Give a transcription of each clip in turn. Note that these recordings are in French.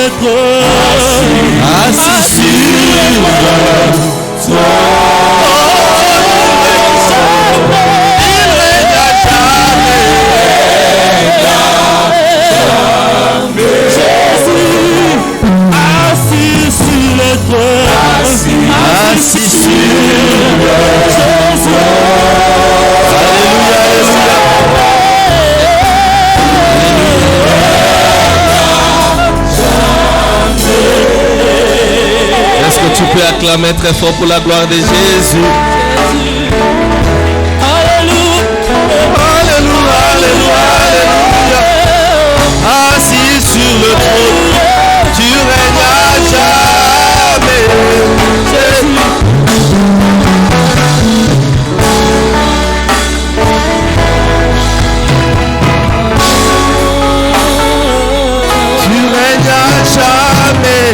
le trône, assis sur le trône. Il règne à jamais. Jésus, assis sur le trône, assis sur le trône. Alléluia, alléluia. Est-ce que tu peux acclamer très fort pour la gloire de Jésus? Alléluia, alléluia, alléluia, alléluia. Assis sur le trône, tu règnes à jamais. Jésus. Tu règnes à jamais.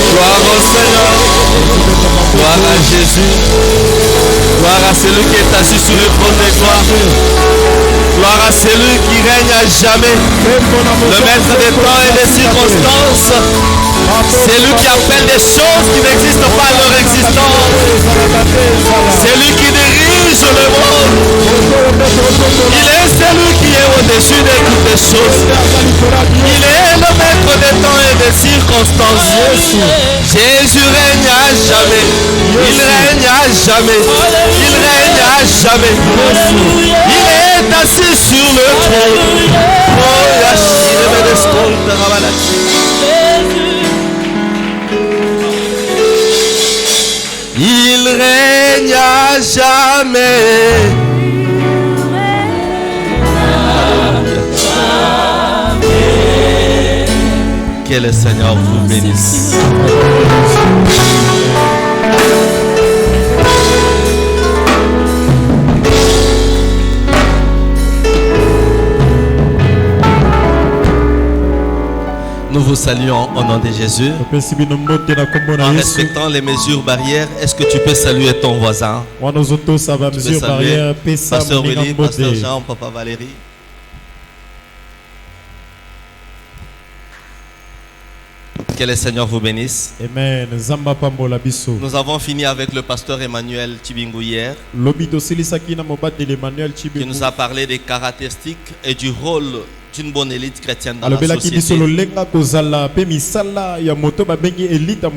Gloire au Seigneur, gloire à Jésus, gloire à celui qui est assis sur le trône de gloire, gloire à celui qui règne à jamais, le maître des temps et des circonstances, celui qui appelle des choses qui n'existent pas à leur existence, celui qui dirige le monde, il est celui qui est au-dessus de toutes les choses, il est le maître des temps et des circonstances. Jésus règne à jamais, il règne à jamais, il règne à jamais, il est assis sur le trône. Oh, Yashire me descolta rabalati. Il règne à jamais. Que le Seigneur vous bénisse. Nous vous saluons au nom de Jésus. En respectant les mesures barrières, est-ce que tu peux saluer ton voisin? Tu peux saluer Pasteur Willy, Pasteur Jean, Papa Valérie. Que le Seigneur vous bénisse. Amen. Nous avons fini avec le pasteur Emmanuel Tibingu hier, qui nous a parlé des caractéristiques et du rôle d'une bonne élite chrétienne dans la société.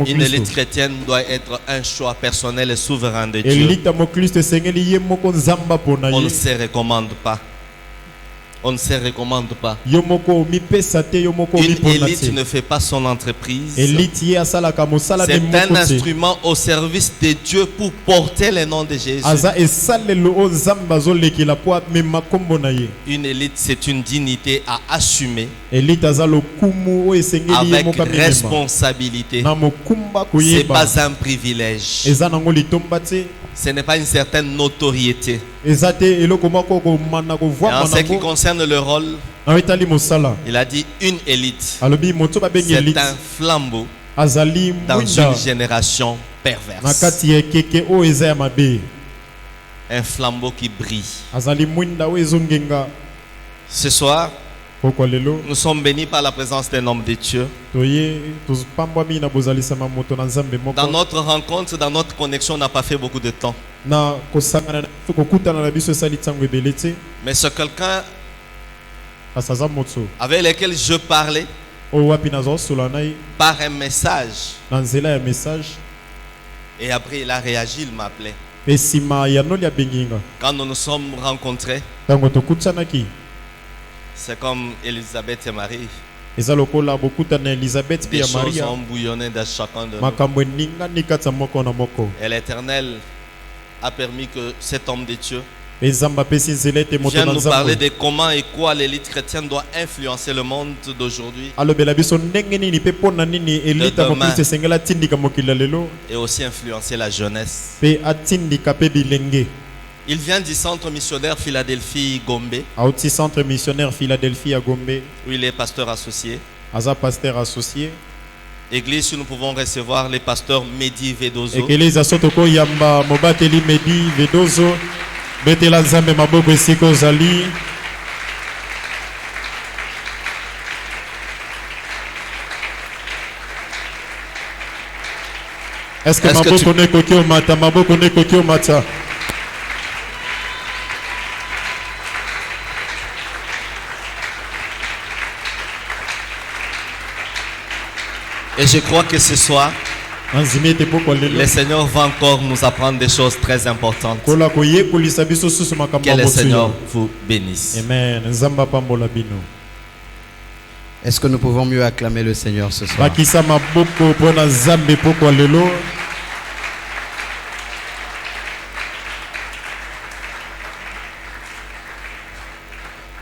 Une élite chrétienne doit être un choix personnel et souverain de Dieu. On ne se recommande pas. On ne se recommande pas. Une élite ne fait pas son entreprise. C'est un instrument au service de Dieu pour porter le nom de Jésus. Une élite, c'est une dignité à assumer avec responsabilité. Ce n'est pas un privilège. Ce n'est pas une certaine notoriété. Et en ce qui concerne le rôle, il a dit une élite. C'est un flambeau dans une génération perverse. Un flambeau qui brille. Ce soir, nous sommes bénis par la présence d'un homme de Dieu. Dans notre rencontre, dans notre connexion, on n'a pas fait beaucoup de temps. Mais c'est quelqu'un avec lequel je parlais par un message. Et après, il a réagi, il m'a appelé. Quand nous nous sommes rencontrés, c'est comme Elisabeth et Marie. Des choses ont bouillonné dans chacun de nous. Et l'Éternel a permis que cet homme de Dieu vienne nous parler de comment et quoi l'élite chrétienne doit influencer le monde d'aujourd'hui, et aussi influencer la jeunesse. Il vient du centre missionnaire Philadelphie-Gombe, centre missionnaire Philadelphie à Gombe, où il est pasteur associé. Pasteur associé. Église où nous pouvons recevoir les pasteurs Mehdi Vedozo. Betela nzambe maboko esika ozali. Est-ce que maboko nekoki omata, maboko nekoki omata? Et je crois que ce soir, le Seigneur va encore nous apprendre des choses très importantes. Que le Seigneur vous bénisse. Amen. Est-ce que nous pouvons mieux acclamer le Seigneur ce soir?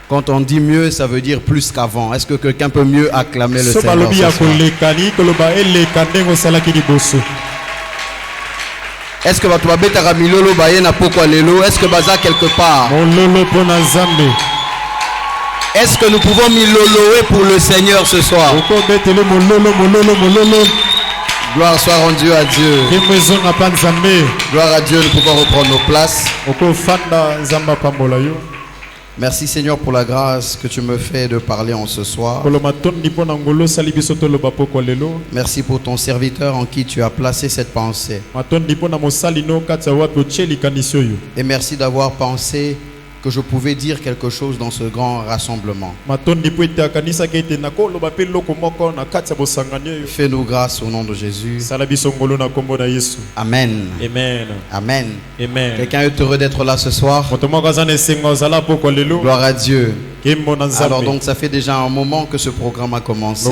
Quand on dit mieux, ça veut dire plus qu'avant. Est-ce que quelqu'un peut mieux acclamer le Seigneur ce soir? Est-ce que est-ce que baza quelque part? Est-ce que nous pouvons miloloer pour le Seigneur ce soir? Gloire soit rendue à Dieu. Gloire à Dieu, nous pouvons reprendre nos places. Merci Seigneur pour la grâce que tu me fais de parler en ce soir. Merci pour ton serviteur en qui tu as placé cette pensée. Et merci d'avoir pensé que je pouvais dire quelque chose dans ce grand rassemblement. Fais-nous grâce au nom de Jésus. Amen. Amen. Amen. Amen. Quelqu'un est heureux d'être là ce soir? Gloire à Dieu. Alors donc ça fait déjà un moment que ce programme a commencé.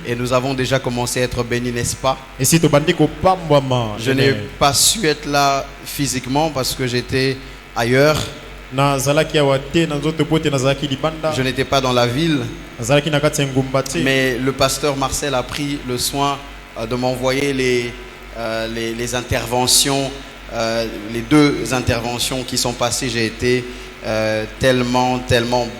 Et nous avons déjà commencé à être bénis, n'est-ce pas? Je n'ai pas su être là physiquement parce que j'étais ailleurs. Je n'étais pas dans la ville. Mais le pasteur Marcel a pris le soin de m'envoyer les interventions, les deux interventions qui sont passées. J'ai été tellement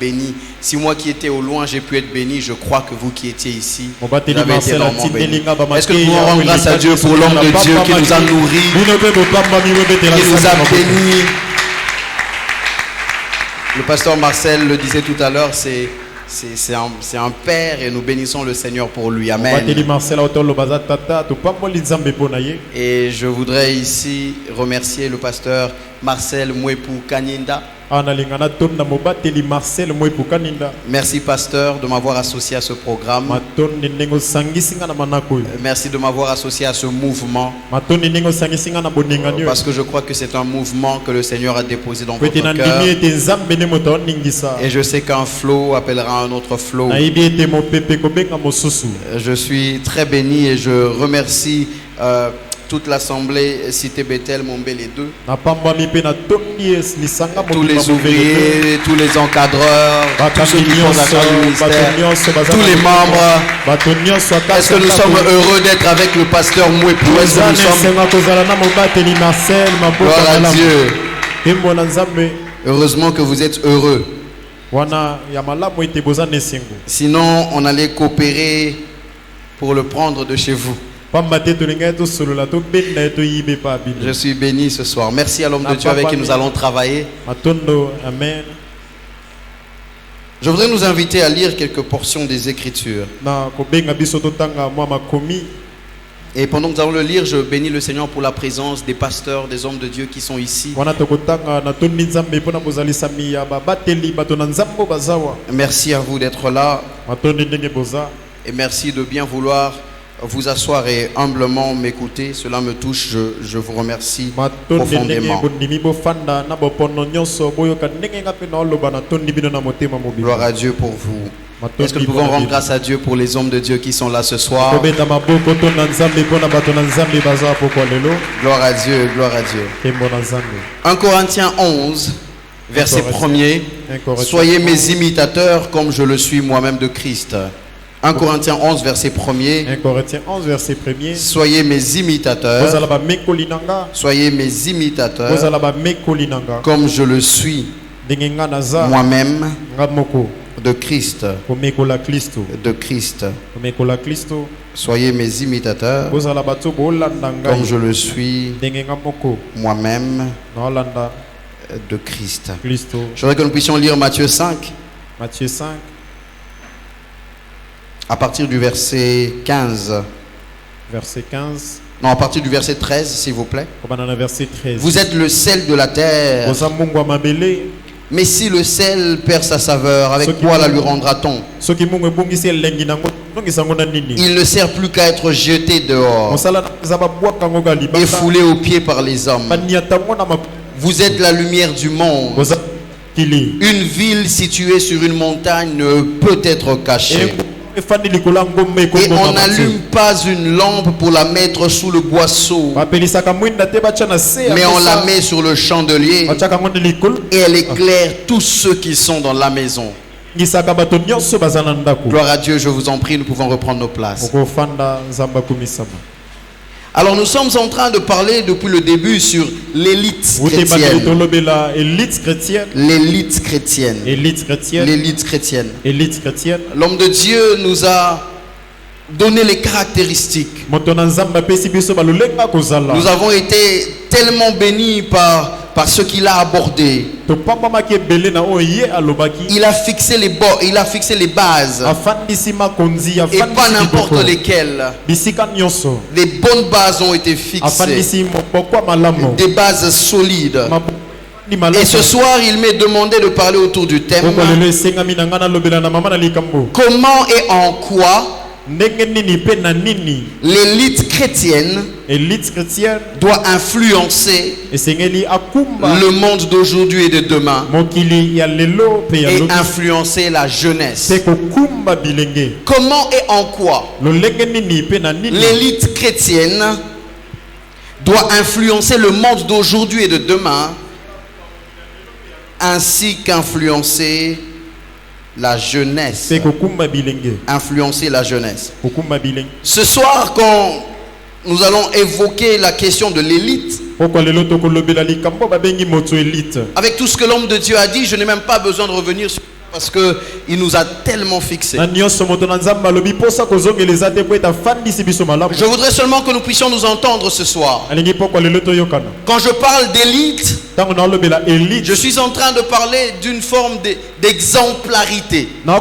béni. Si moi qui étais au loin j'ai pu être béni, je crois que vous qui étiez ici vous avez été vraiment béni. Est-ce que nous pouvons rendre grâce à Dieu pour l'homme de Dieu qui nous a nourris, qui nous a bénis? Le pasteur Marcel le disait tout à l'heure, c'est un père et nous bénissons le Seigneur pour lui. Amen. Et je voudrais ici remercier le pasteur Marcel Mwepu Kaninda. Merci pasteur de m'avoir associé à ce programme. Merci de m'avoir associé à ce mouvement. Parce que je crois que c'est un mouvement que le Seigneur a déposé dans votre cœur. Et je sais qu'un flot appellera un autre flot. Je suis très béni et je remercie toute l'assemblée Cité Bethel, Montbel les deux. Tous les ouvriers, tous les encadreurs, tous ceux qui font la charge du ministère, tous les membres. Est-ce que nous sommes heureux d'être avec le pasteur Mwepu? Est-ce que nous sommes... Gloire à Dieu. Heureusement que vous êtes heureux. Sinon, on allait coopérer pour le prendre de chez vous. Je suis béni ce soir. Merci à l'homme de Dieu avec qui nous allons travailler. Je voudrais nous inviter à lire quelques portions des Écritures. Et pendant que nous allons le lire, je bénis le Seigneur pour la présence des pasteurs, des hommes de Dieu qui sont ici. Merci à vous d'être là. Et merci de bien vouloir vous asseoir et humblement m'écouter. Cela me touche, je vous remercie profondément. Gloire à Dieu pour vous. Est-ce que nous pouvons rendre grâce à Dieu pour les hommes de Dieu qui sont là ce soir? Gloire à Dieu, gloire à Dieu. 1 Corinthiens 11, verset 1er. Soyez mes imitateurs comme je le suis moi-même de Christ. 1 Corinthiens 11, verset 1er. 1 Corinthiens 11, verset 1er. Soyez mes imitateurs. Soyez mes imitateurs comme je le suis moi-même de Christ. De Christ. Soyez mes imitateurs comme je le suis moi-même de Christ. Je voudrais que nous puissions lire Matthieu 5. Matthieu 5. À partir du verset 15. Verset 15. Non, à partir du verset 13, s'il vous plaît. Verset 13. Vous êtes le sel de la terre. Mais si le sel perd sa saveur, avec quoi la lui rendra-t-on? Il ne sert plus qu'à être jeté dehors et foulé aux pieds par les hommes. Vous êtes la lumière du monde. Une ville située sur une montagne ne peut être cachée. Et on n'allume pas une lampe pour la mettre sous le boisseau, mais on la met sur le chandelier et elle éclaire tous ceux qui sont dans la maison. Gloire à Dieu, je vous en prie, nous pouvons reprendre nos places. Alors nous sommes en train de parler depuis le début sur l'élite chrétienne. L'élite chrétienne. L'élite chrétienne. L'homme de Dieu nous a donné les caractéristiques. Nous avons été tellement bénis par ce qu'il a abordé. Il a fixé les bases. Et pas n'importe lesquelles. Les bonnes bases ont été fixées. Des bases solides. Et ce soir, il m'est demandé de parler autour du thème. Comment et en quoi l'élite chrétienne doit influencer le monde d'aujourd'hui et de demain et influencer la jeunesse. Comment et en quoi l'élite chrétienne doit influencer le monde d'aujourd'hui et de demain ainsi qu'influencer la jeunesse. Influencer la jeunesse. Ce soir, quand nous allons évoquer la question de l'élite, avec tout ce que l'homme de Dieu a dit, je n'ai même pas besoin de revenir sur parce qu'il nous a tellement fixés. Je voudrais seulement que nous puissions nous entendre ce soir. Quand je parle d'élite, je suis en train de parler d'une forme d'exemplarité. En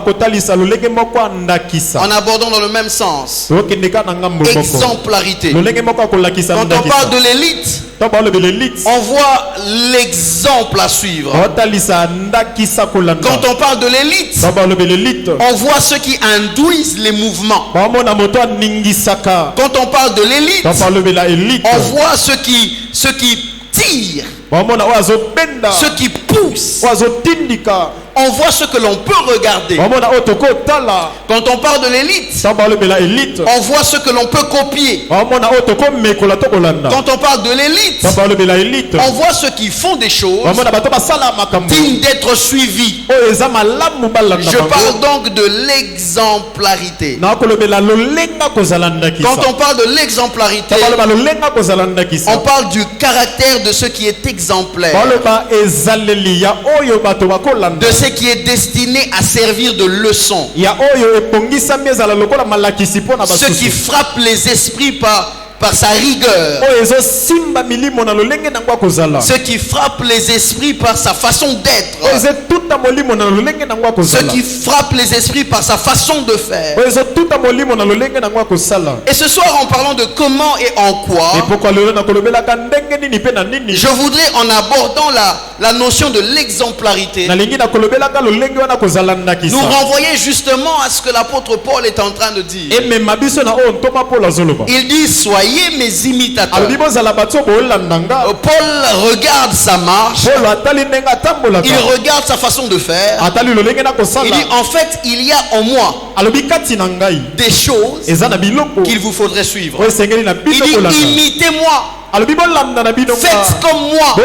abordant dans le même sens. Exemplarité. Quand on parle de l'élite, on voit l'exemple à suivre. Quand on parle de l'élite, on voit ceux qui induisent les mouvements. Quand on parle de l'élite, on voit ceux qui tirent, ceux qui poussent. On voit ce que l'on peut regarder. Quand on parle de l'élite, on voit ce que l'on peut copier. Quand on parle de l'élite, on voit ceux qui font des choses dignes d'être suivis. Je parle donc de l'exemplarité. Quand on parle de l'exemplarité, on parle du caractère de ce qui est exemplaire, de ce qui est destiné à servir de leçon, ce qui frappe les esprits par sa rigueur, ce qui frappe les esprits par sa façon d'être, ce qui frappe les esprits par sa façon de faire. Et ce soir, en parlant de comment et en quoi, je voudrais, en abordant la notion de l'exemplarité, nous renvoyer justement à ce que l'apôtre Paul est en train de dire. Il dit: soyez mes imitateurs. Paul regarde sa marche, il regarde sa façon de faire. Il dit: en fait, il y a en moi des choses qu'il vous faudrait suivre. Il dit: imitez-moi Faites comme moi.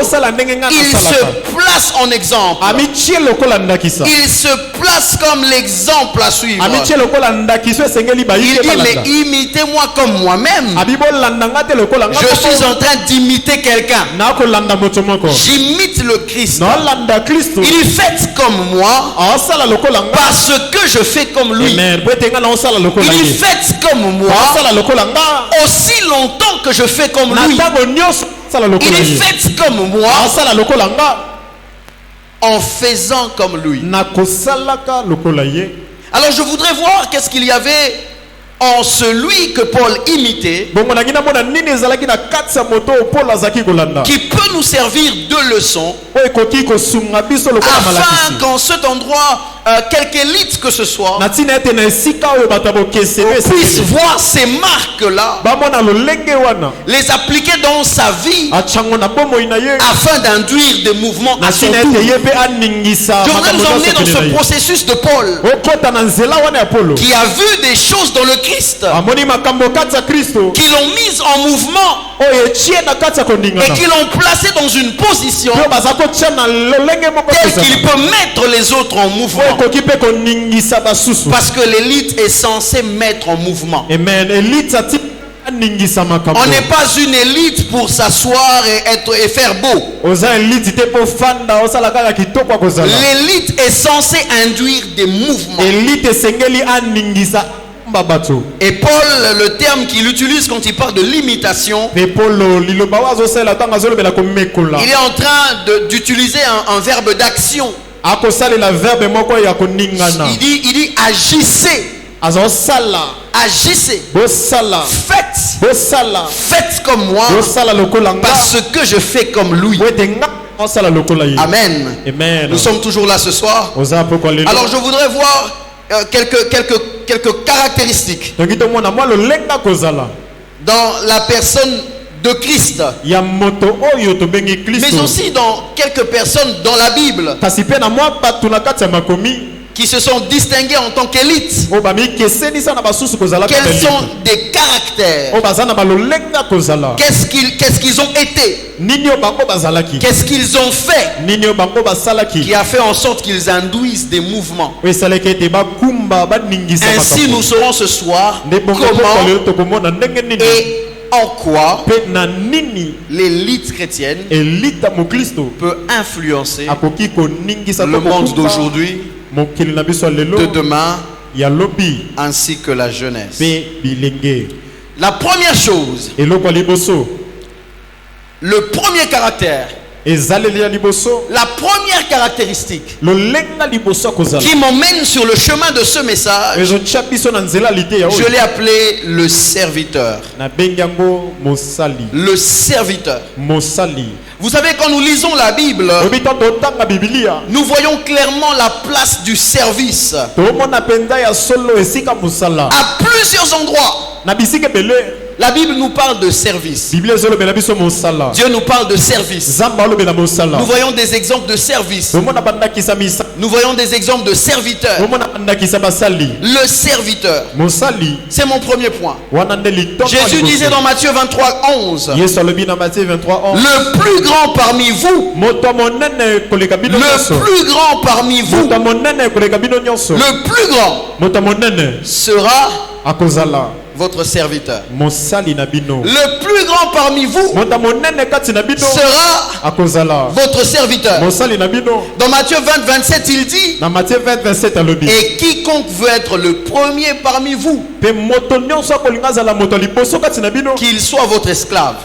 Il se place en exemple. Il se place comme l'exemple à suivre. Il dit, mais imitez-moi comme moi-même. Je suis en train d'imiter quelqu'un. J'imite le Christ. Il dit, faites comme moi parce que je fais comme lui. Il dit, faites comme moi aussi longtemps que je fais comme lui. Il dit, faites comme moi en faisant comme lui. Alors je voudrais voir qu'est-ce qu'il y avait en celui que Paul imitait, qui peut nous servir de leçon, afin qu'en cet endroit, quelque élite que ce soit, puisse voir ces marques-là, les appliquer dans sa vie, afin d'induire des mouvements à son tour. Je voudrais nous emmener dans ce processus de Paul, qui a vu des choses dans le Christ, qui l'ont mise en mouvement et qui l'ont placé dans une position telle qu'il peut mettre les autres en mouvement. Parce que l'élite est censée mettre en mouvement. On n'est pas une élite pour s'asseoir et faire beau. L'élite est censée induire des mouvements. Et Paul, le terme qu'il utilise quand il parle de l'imitation, il est en train d'utiliser un verbe d'action. Il dit agissez. Agissez. Faites comme moi parce que je fais comme lui. Amen. Nous sommes toujours là ce soir. Alors je voudrais voir quelques caractéristiques dans la personne de Christ, mais aussi dans quelques personnes dans la Bible qui se sont distinguées en tant qu'élite. Quels sont des caractères? Qu'est-ce qu'ils ont été? Qu'est-ce qu'ils ont fait qui a fait en sorte qu'ils induisent des mouvements? Ainsi nous saurons ce soir comment et en quoi l'élite chrétienne peut influencer le monde d'aujourd'hui, de demain, ainsi que la jeunesse. La première chose, le premier caractère, la première caractéristique qui m'emmène sur le chemin de ce message, je l'ai appelé le serviteur. Le serviteur. Vous savez, quand nous lisons la Bible, nous voyons clairement la place du service à plusieurs endroits. La Bible nous parle de service. Dieu nous parle de service. Nous voyons des exemples de service. Nous voyons des exemples de serviteurs. Le serviteur, c'est mon premier point. Jésus disait dans Matthieu 23:11, le plus grand parmi vous, le plus grand sera votre serviteur. Le plus grand parmi vous sera votre serviteur. Dans Matthieu 20:27, il dit, et quiconque veut être le premier parmi vous, qu'il soit votre esclave,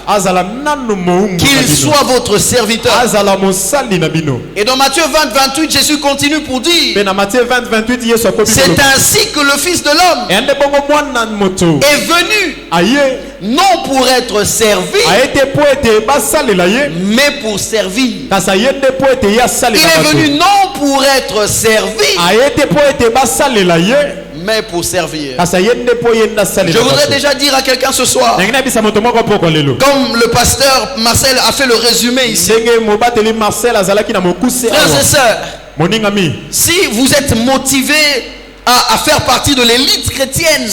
qu'il soit votre serviteur. Et dans Matthieu 20:28, Jésus continue pour dire, c'est ainsi que le Fils de l'homme est venu, non pour être servi, mais pour servir. Il est venu non pour être servi, mais pour servir. Je voudrais déjà dire à quelqu'un ce soir, comme le pasteur Marcel a fait le résumé ici, frères et sœurs, si vous êtes motivés à faire partie de l'élite chrétienne, à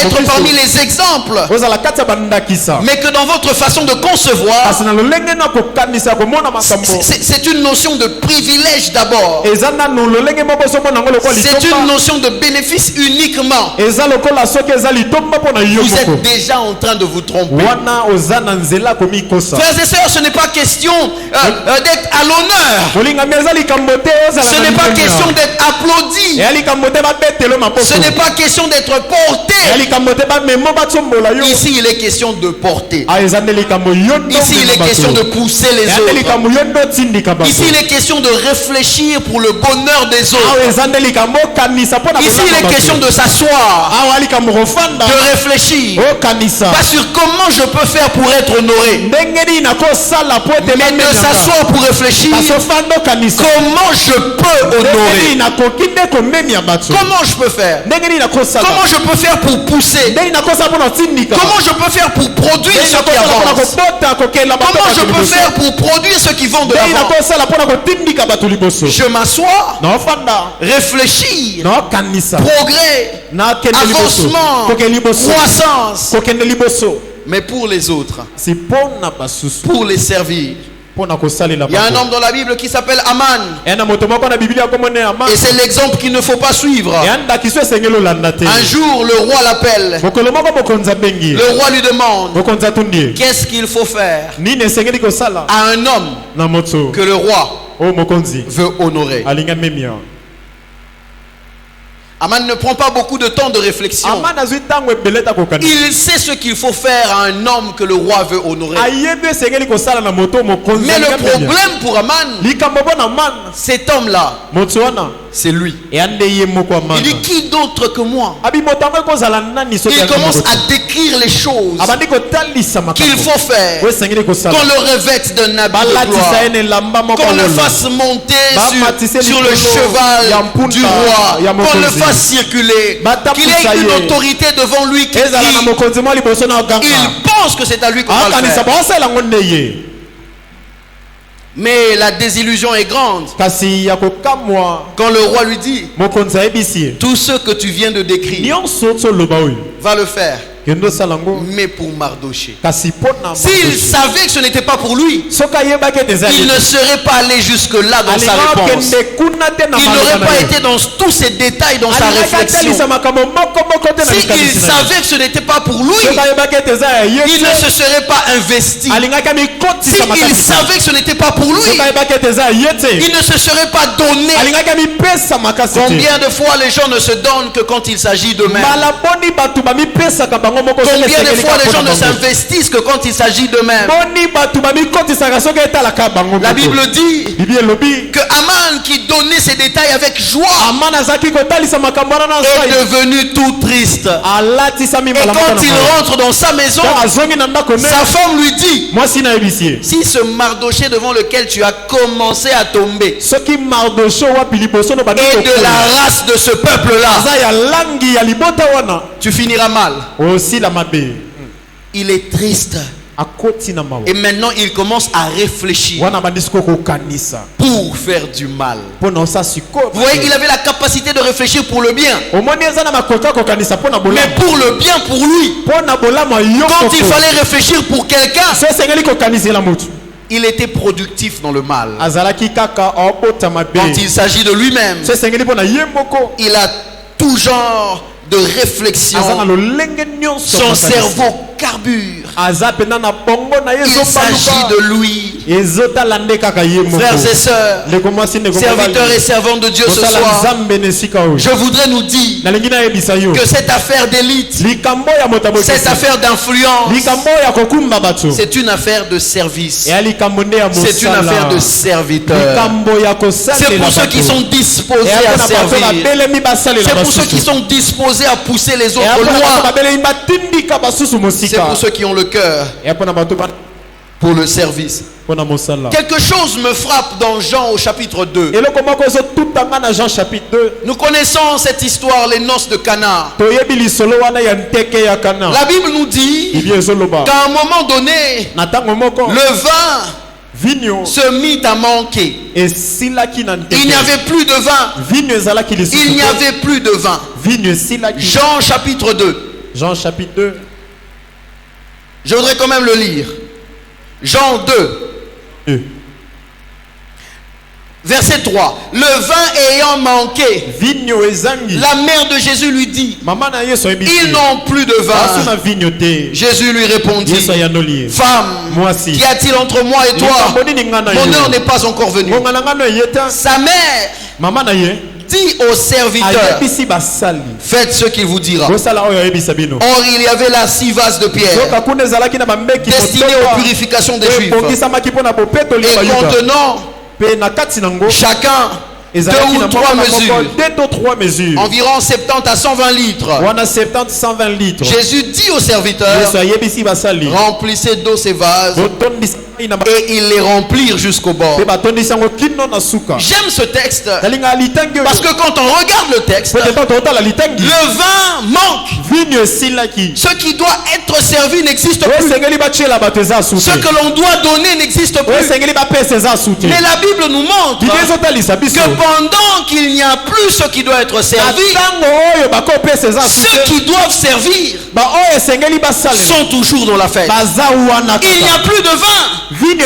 être parmi les exemples, mais que dans votre façon de concevoir, c'est une notion de privilège d'abord, c'est une notion de bénéfice uniquement. Vous êtes déjà en train de vous tromper. Frères et sœurs, ce n'est pas question d'être à l'honneur, ce n'est pas question d'être applaudi, ce n'est pas question d'être porté. Ici il est question de porter, ici il est question de pousser les autres, ici il est question de réfléchir pour le bonheur des autres, ici il est question de s'asseoir, de réfléchir, pas sur comment je peux faire pour être honoré, mais de s'asseoir pour réfléchir comment je peux honorer, comment je peux faire, comment je peux faire pour pousser, comment je peux faire pour produire ce qui avance, comment je peux faire pour produire ce qui vont de l'avant. Je m'assois, réfléchir, progrès, avancement, croissance, mais pour les autres, pour les servir. Il y a un homme dans la Bible qui s'appelle Aman, et c'est l'exemple qu'il ne faut pas suivre. Un jour le roi l'appelle, le roi lui demande qu'est-ce qu'il faut faire à un homme que le roi veut honorer. Aman ne prend pas beaucoup de temps de réflexion. Il sait ce qu'il faut faire à un homme que le roi veut honorer. Mais le problème pour Aman, cet homme-là, c'est lui. Il dit qui d'autre que moi? Il commence à décrire les choses qu'il faut faire. Qu'on le revête d'un habit de gloire, qu'on le fasse monter sur le cheval du roi, qu'on le fasse circuler, qu'il ait une autorité devant lui qui il pense que c'est à lui qu'on va le faire. Mais la désillusion est grande quand le roi lui dit tout ce que tu viens de décrire, va le faire, mais pour Mardoché. S'il savait que ce n'était pas pour lui, il ne serait pas allé jusque là dans sa réponse. Il n'aurait pas été dans tous ces détails dans sa réflexion. S'il savait que ce n'était pas pour lui, il ne se serait pas investi. S'il savait que ce n'était pas pour lui, il ne se serait pas donné. Combien de fois les gens ne se donnent que quand il s'agit d'eux-mêmes? Combien de fois les gens ne s'investissent que quand il s'agit d'eux-mêmes? La Bible dit que Aman, qui donnait ses détails avec joie, est devenu tout triste. Et quand il rentre dans sa maison, sa femme lui dit si ce Mardoché devant lequel tu as commencé à tomber est de la race de ce peuple-là, tu finiras mal. Il est triste. Et maintenant il commence à réfléchir pour faire du mal. Vous voyez, il avait la capacité de réfléchir pour le bien, mais pour le bien pour lui. Quand il fallait réfléchir pour quelqu'un, il était productif dans le mal. Quand il s'agit de lui-même, il a tout genre de réflexion. Son cerveau carbure. Il s'agit de lui. Frères et sœurs, serviteurs et servantes de Dieu, ce soir, je voudrais nous dire que cette affaire d'élite, cette affaire d'influence, c'est une affaire de service, c'est une affaire de serviteur. C'est pour ceux qui sont disposés à servir, c'est pour ceux qui sont disposés à pousser les autres loin, c'est pour ceux qui ont le cœur pour le service. Quelque chose me frappe dans Jean au chapitre 2. Nous connaissons cette histoire, les noces de Cana. La Bible nous dit qu'à un moment donné, le vin se mit à manquer. Il n'y avait plus de vin. Il n'y avait plus de vin. Jean chapitre 2. Jean chapitre 2. Je voudrais quand même le lire. Jean 2. Verset 3. Le vin ayant manqué, la mère de Jésus lui dit, ils n'ont plus de vin. Jésus lui répondit, femme, qu'y a-t-il entre moi et toi? Mon heure n'est pas encore venue. Sa mère dit au serviteur, faites ce qu'il vous dira. Or il y avait là 6 vases de pierre destinés aux purifications des Juifs et contenant chacun 2 ou 3 mesures, environ 70 à 120 litres. Jésus dit au serviteur, remplissez d'eau ces vases, et ils les remplirent jusqu'au bord. J'aime ce texte parce que quand on regarde le texte, le vin manque. Ce qui doit être servi n'existe plus. Ce que l'on doit donner n'existe plus. Mais la Bible nous montre que pendant qu'il n'y a plus ce qui doit être servi, ceux qui doivent servir sont toujours dans la fête. Il n'y a plus de vin, mais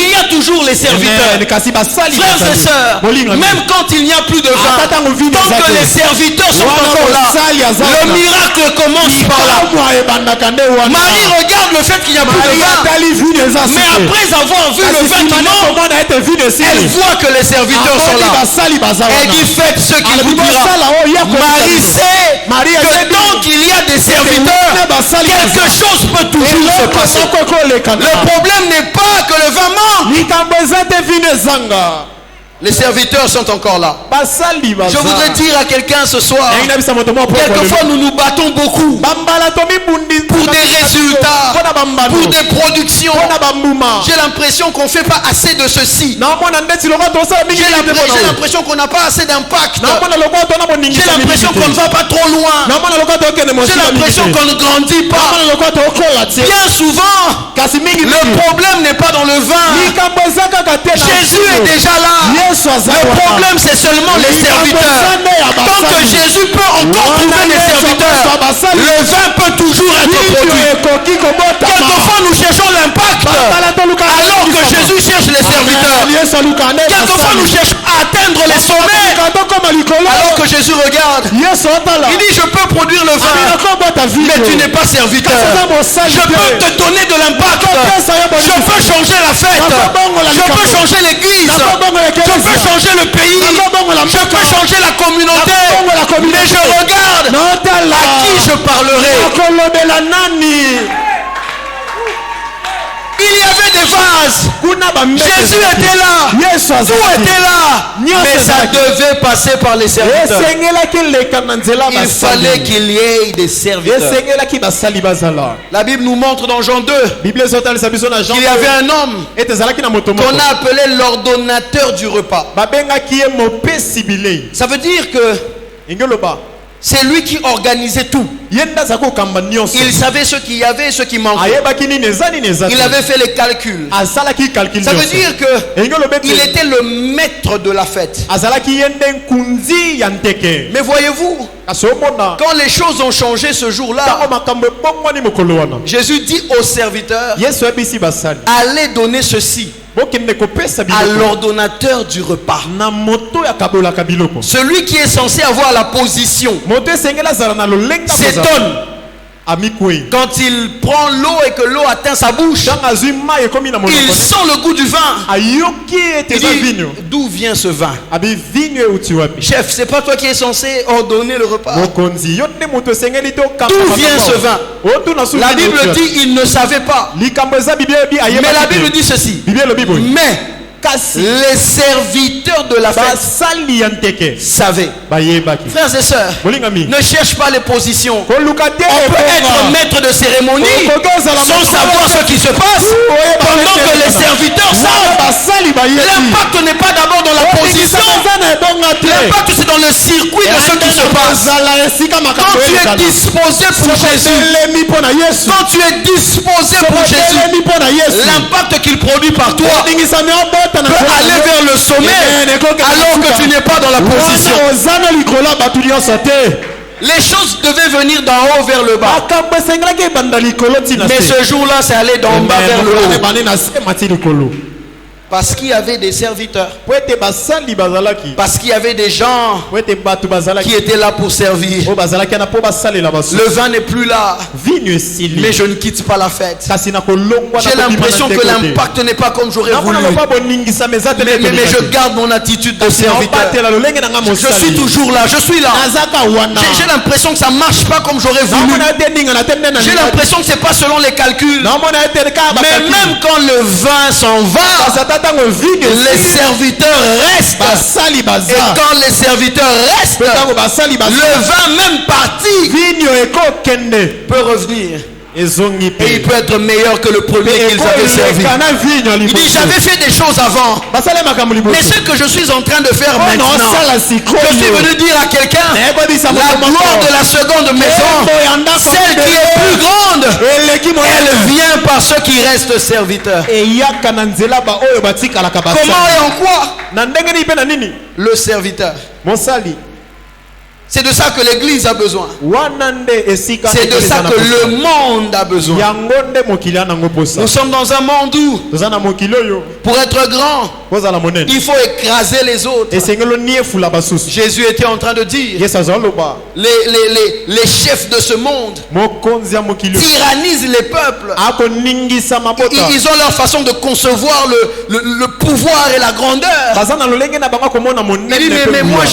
il y a toujours les serviteurs. Frères et sœurs, même quand il n'y a plus de vin, tant que les serviteurs sont encore là, le miracle commence par là. Marie regarde le fait qu'il n'y a plus de vin, mais après avoir vu le vin qui manque, elle voit que les serviteurs sont là. Elle dit, faites ce qu'il vous dira. Marie sait que tant qu'il y a des serviteurs, quelque chose peut toujours se passer. Le problème n'est pas que le vin manque. Les serviteurs sont encore là. Je voudrais dire à quelqu'un ce soir, quelquefois nous nous battons beaucoup pour des résultats, pour des productions. J'ai l'impression qu'on ne fait pas assez de ceci. J'ai l'impression qu'on n'a pas assez d'impact. J'ai l'impression qu'on ne va pas trop loin. J'ai l'impression qu'on ne grandit pas. Bien souvent, le problème n'est pas dans le vin. Jésus est déjà là. Le problème c'est seulement les serviteurs. Tant que Jésus peut encore trouver les serviteurs, le vin peut toujours être produit. Quelquefois nous cherchons l'impact alors que Jésus cherche les serviteurs. Quelquefois nous cherchons à atteindre les sommets alors que Jésus regarde. Il dit, je peux produire le vin, mais tu n'es pas serviteur. Je peux te donner de l'impact. Je peux changer la fête. Je peux changer l'église. Je peux changer le pays. Je peux changer la communauté. Mais je regarde à qui je parlerai. Il y avait des vases. Jésus était là. Tout était là. Mais ça devait passer par les serviteurs. Il fallait qu'il y ait des serviteurs. La Bible nous montre dans Jean 2 qu'il y avait un homme qu'on a appelé l'ordonnateur du repas. Ça veut dire que c'est lui qui organisait tout. Il savait ce qu'il y avait et ce qui manquait. Il avait fait les calculs. Ça veut dire qu'il était le maître de la fête. Mais voyez-vous, quand les choses ont changé ce jour-là, Jésus dit aux serviteurs, allez donner ceci à l'ordonnateur du repas. Celui qui est censé avoir la position s'étonne quand il prend l'eau et que l'eau atteint sa bouche. Il sent le goût du vin. Il dit, d'où vient ce vin? Chef, c'est pas toi qui es censé ordonner le repas. D'où vient ce vin? La Bible dit il ne savait pas. Mais la Bible dit ceci. Mais Les serviteurs de la fête savaient. Frères et sœurs, ne cherche pas les positions. On peut être maître de cérémonie sans savoir ce qui se passe, pendant que les serviteurs savent. L'impact n'est pas d'abord dans la position. L'impact, c'est dans le circuit de ce qui se passe. Quand tu es disposé pour Jésus, quand tu es disposé pour Jésus, l'impact qu'il produit par toi peut aller vers le sommet alors que tu n'es pas dans la position. Les choses devaient venir d'en haut vers le bas. Mais ce jour-là, c'est aller d'en bas vers le haut. Parce qu'il y avait des serviteurs. Parce qu'il y avait des gens qui étaient là pour servir. Le vin n'est plus là. Mais je ne quitte pas la fête. J'ai l'impression que l'impact n'est pas comme j'aurais voulu. Mais je garde mon attitude de serviteur. Je suis toujours là. Je suis là. J'ai l'impression que ça ne marche pas comme j'aurais voulu. J'ai l'impression que ce n'est pas selon les calculs. Mais même quand le vin s'en va, les serviteurs restent. Et quand les serviteurs restent, le vin même parti peut revenir. Et il peut être meilleur que le premier qu'ils avaient servi. Il dit, j'avais fait des choses avant, mais ce que je suis en train de faire maintenant, je suis venu dire à quelqu'un, la gloire de la seconde maison, celle qui est plus grande, elle vient par ceux qui restent serviteurs. Comment et en quoi? Le serviteur. C'est de ça que l'église a besoin. C'est de ça que le monde a besoin. Nous sommes dans un monde où, pour être grand, il faut écraser les autres. Jésus était en train de dire, les chefs de ce monde tyrannisent les peuples. Ils ont leur façon de concevoir le pouvoir et la grandeur. Il dit, mais moi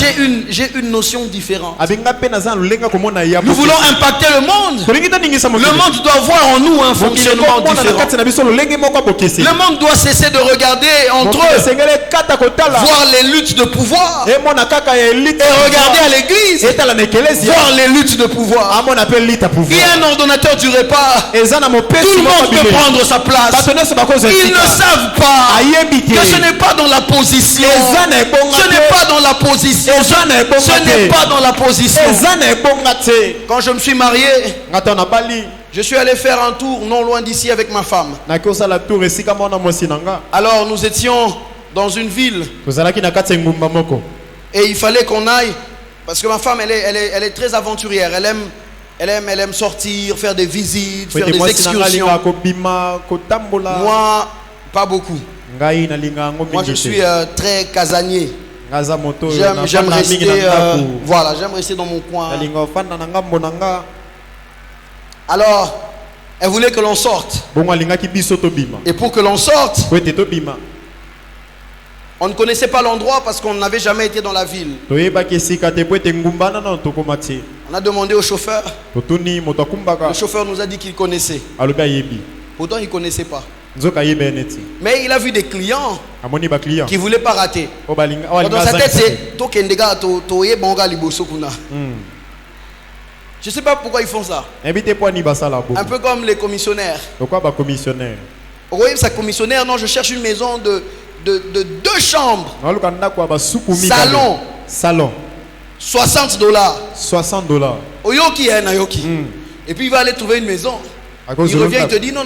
j'ai une notion différente. Nous voulons impacter le monde. Le monde doit voir en nous un fonctionnement différent. Le monde doit cesser de regarder entre eux, voir les luttes de pouvoir, et regarder à l'église, voir les luttes de pouvoir. Il y a un ordonnateur du repas. Tout le monde peut prendre sa place. Ils ne savent pas que ce n'est pas dans la position. Ce n'est pas dans la position. Ce n'est pas dans la position. Quand je me suis marié, je suis allé faire un tour non loin d'ici avec ma femme. Alors nous étions dans une ville et il fallait qu'on aille, parce que ma femme elle est très aventurière. Elle aime sortir, faire des visites, faire des excursions. Moi, pas beaucoup. Moi je suis très casanier. J'aime rester, j'aime rester dans mon coin. Alors, elle voulait que l'on sorte. Et pour que l'on sorte, on ne connaissait pas l'endroit parce qu'on n'avait jamais été dans la ville. On a demandé au chauffeur. Le chauffeur nous a dit qu'il connaissait. Pourtant, il ne connaissait pas. Mais il a vu des clients qui ne voulaient pas rater. Dans sa tête, c'est je ne sais pas pourquoi ils font ça. Un peu comme les commissionnaires. Oui, ça commissionnaire, non, je cherche une maison de 2 chambres. Salon. $60. Oyoki na yoki. Et puis il va aller trouver une maison. Il revient, il te dit non,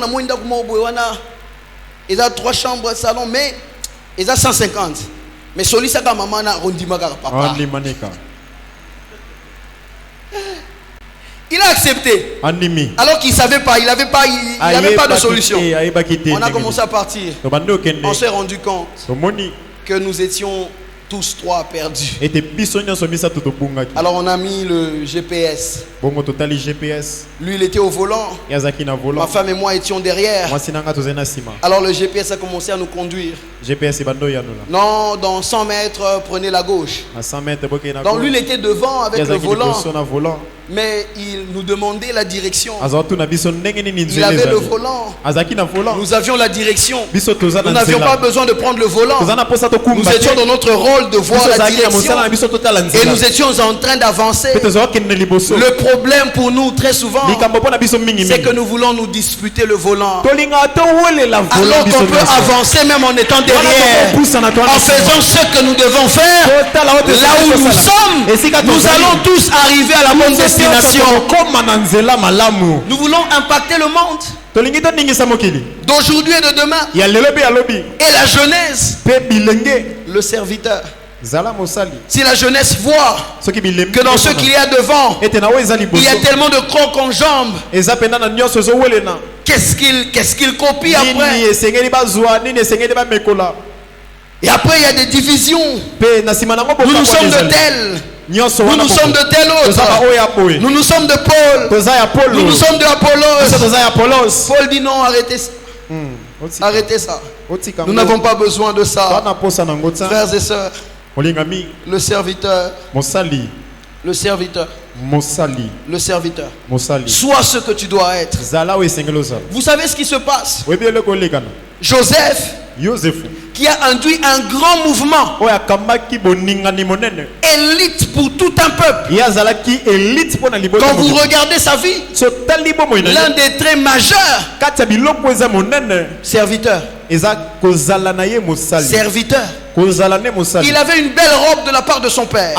il a 3 chambres, salon, mais il a 150. Mais celui ça maman na rondimaka papa. Il a accepté. Alors qu'il savait pas, il n'avait pas de solution. On a commencé à partir. On s'est rendu compte que nous étions tous 3 perdus. Alors on a mis le GPS. bongo totali GPS. Lui, il était au volant. Yazaki na volant. Ma femme et moi étions derrière. Moi sinanga tozena sima. Alors le GPS a commencé à nous conduire. GPS bando ya nula. Non, dans 100 mètres, prenez la gauche. À 100 mètres boké na. Donc lui, il était devant avec le volant. Volant. Mais il nous demandait la direction. Il avait le volant. Nous avions la direction. Nous n'avions pas besoin de prendre le volant. Nous étions dans notre rôle de voir la direction. Et nous étions en train d'avancer. Le problème pour nous très souvent, c'est que nous voulons nous disputer le volant. Alors qu'on peut avancer même en étant derrière. En faisant ce que nous devons faire. Là où nous sommes, nous allons tous arriver à la bonne destination. Nous voulons impacter le monde d'aujourd'hui et de demain. Et la jeunesse, le serviteur. Si la jeunesse voit que dans ce qu'il y a devant, il y a tellement de crocs en jambes, qu'est-ce qu'il copie après? Et après il y a des divisions. Nous sommes de tels. Nous sommes de tel autre. Nous sommes de Paul. Nous sommes de Apollos. Paul dit non, arrêtez ça. Arrêtez ça. Nous n'avons pas besoin de ça. Frères et sœurs, le serviteur. Le serviteur. Le serviteur. Sois ce que tu dois être. Vous savez ce qui se passe? Joseph, qui a induit un grand mouvement, élite pour tout un peuple. Quand vous regardez sa vie, l'un des traits majeurs, serviteur. Serviteur. Il avait une belle robe de la part de son père.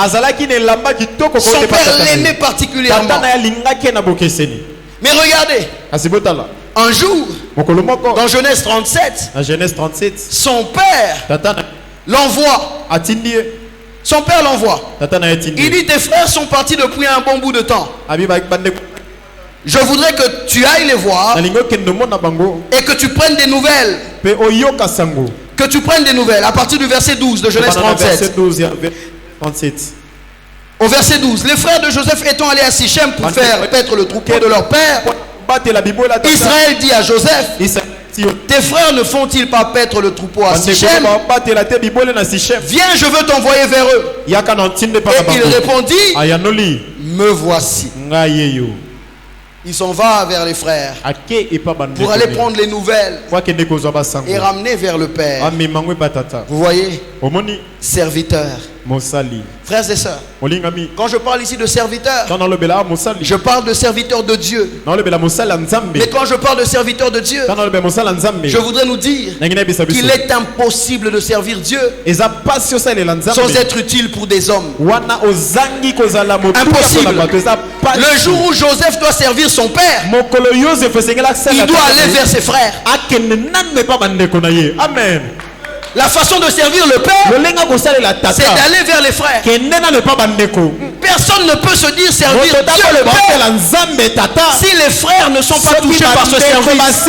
Son père l'aimait particulièrement. Mais regardez, un jour, dans Genèse 37, son père l'envoie. Son père l'envoie. Il dit, tes frères sont partis depuis un bon bout de temps. Je voudrais que tu ailles les voir et que tu prennes des nouvelles. Que tu prennes des nouvelles à partir du verset 12 de Genèse 37. Au verset 12, les frères de Joseph étant allés à Sichem pour faire paître le troupeau de leur père, Israël dit à Joseph, tes frères ne font-ils pas paître le troupeau à Sichem? Viens, je veux t'envoyer vers eux. Et il répondit, me voici. Il s'en va vers les frères pour aller prendre les nouvelles et ramener vers le père. Vous voyez, serviteur. Frères et sœurs, quand je parle ici de serviteur, je parle de serviteur de Dieu. Mais quand je parle de serviteur de Dieu, je voudrais nous dire qu'il est impossible de servir Dieu sans être utile pour des hommes. Impossible. Le jour où Joseph doit servir son père, il doit aller vers ses frères. Amen. La façon de servir le père, c'est d'aller vers les frères. Personne ne peut se dire servir Dieu le père si les frères ne sont pas touchés par ce service.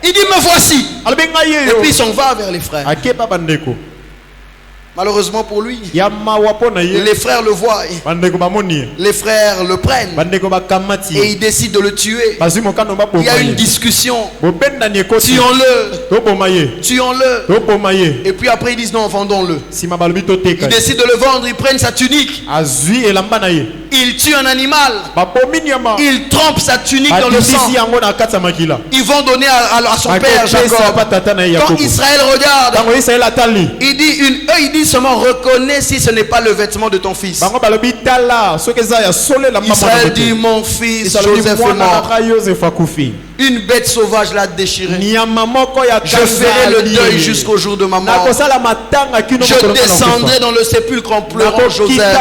Il dit, me voici. Et puis il s'en va vers les frères. Malheureusement pour lui, les frères le voient. Les frères le prennent. Et ils décident de le tuer. Il y a une discussion. Tuons-le. Tuons-le. Et puis après ils disent non, vendons-le. Ils décident de le vendre. Ils prennent sa tunique. Ils tuent un animal. Ils trempent sa tunique dans le sang. Ils vont donner à son père Jacob. Quand Israël regarde, il dit seulement reconnais si ce n'est pas le vêtement de ton fils. Israël dit mon fils Joseph est mort. Une bête sauvage l'a déchiré. Je ferai le deuil jusqu'au jour de ma mort. Je descendrai dans le sépulcre en pleurant Joseph.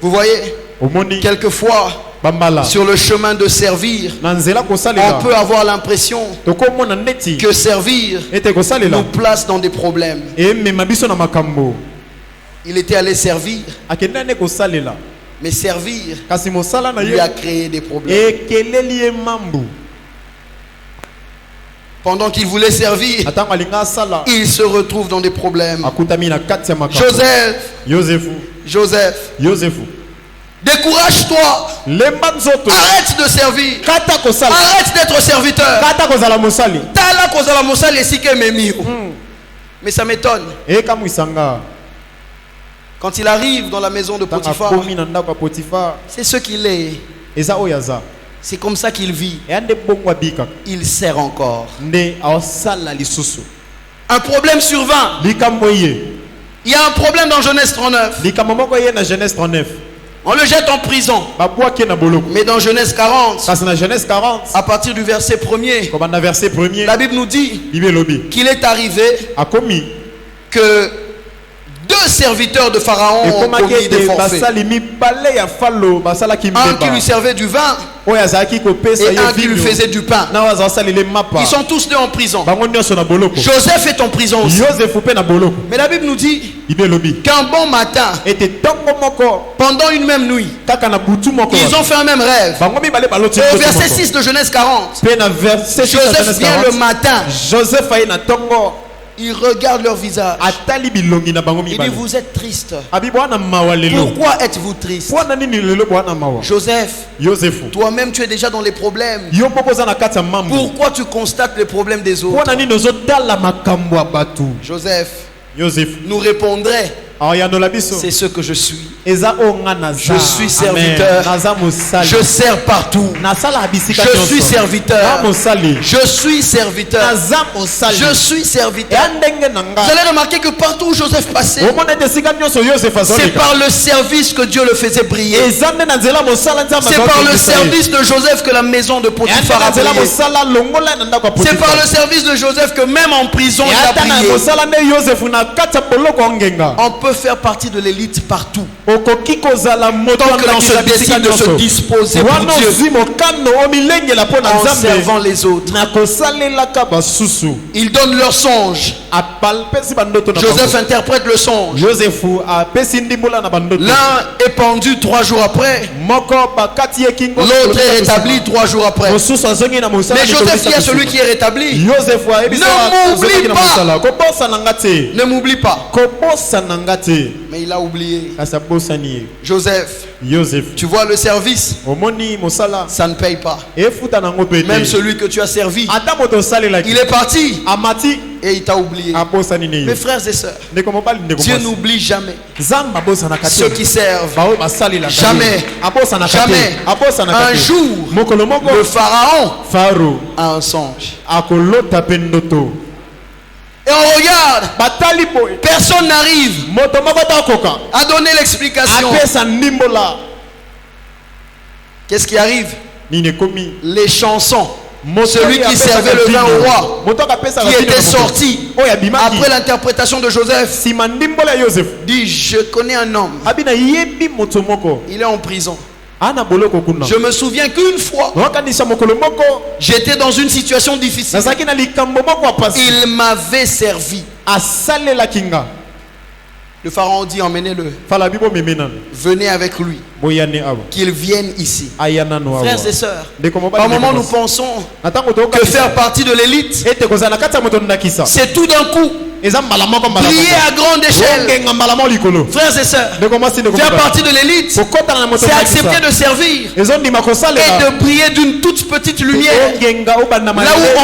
Vous voyez, quelquefois sur le chemin de servir, on peut avoir l'impression que servir nous place dans des problèmes. Il était allé servir, mais servir lui a créé des problèmes. Pendant qu'il voulait servir, il se retrouve dans des problèmes. Joseph Joseph, décourage-toi. Arrête de servir. Arrête d'être serviteur. Mais ça m'étonne. Quand il arrive dans la maison de Potiphar, c'est ce qu'il est. C'est comme ça qu'il vit. Il sert encore. Un problème survint. Il y a un problème dans Genèse 39. On le jette en prison. Mais dans Genèse 40, à partir du verset 1er, la Bible nous dit qu'il est arrivé que 2 serviteurs de Pharaon ont commis des forfaits. Un qui lui servait du vin et un qui lui faisait du pain. Ils sont tous 2 en prison. Joseph est en prison aussi. Mais la Bible nous dit qu'un bon matin, pendant une même nuit, ils ont fait un même rêve. Au verset 6 de Genèse 40, Joseph vient le matin. Il regarde leur visage. Il dit, vous êtes triste. Pourquoi êtes-vous triste? Joseph, toi-même tu es déjà dans les problèmes. Pourquoi tu constates les problèmes des autres? Joseph nous répondrait, c'est ce que je suis. Je suis serviteur. Je sers partout. Je suis serviteur. Je suis serviteur. Je suis serviteur. Vous allez remarquer que partout où Joseph passait, c'est par le service que Dieu le faisait briller. C'est par le service de Joseph que la maison de Potiphar a brillé. C'est par le service de Joseph que même en prison il a brillé. On peut faire partie de l'élite partout. Tant que l'on se décide de se disposer pour Dieu en servant les autres. Ils donnent leur songe. Joseph interprète le songe. L'un est pendu 3 jours après. L'autre est rétabli 3 jours après. Mais Joseph dit à celui qui est rétabli, ne m'oublie pas. Mais il a oublié. Joseph, tu vois le service, ça ne paye pas. Même celui que tu as servi, il est parti et il t'a oublié. Mes frères et sœurs, Dieu n'oublie jamais ceux qui servent. Jamais. Jamais. Un jour, le Pharaon a un songe. Et on regarde, personne n'arrive à donner l'explication. Qu'est-ce qui arrive? Les chansons. Celui qui servait le vin au roi, qui était sorti après l'interprétation de Joseph, dit, je connais un homme, il est en prison. Je me souviens qu'une fois, j'étais dans une situation difficile. Il m'avait servi. Le pharaon dit, emmenez-le. Venez avec lui. Qu'il vienne ici. Frères et sœurs, par moment nous pensons que faire partie de l'élite, c'est tout d'un coup. Prier à grande échelle. Frères et sœurs, faire partie de l'élite, c'est accepter de servir et de briller d'une toute petite lumière là où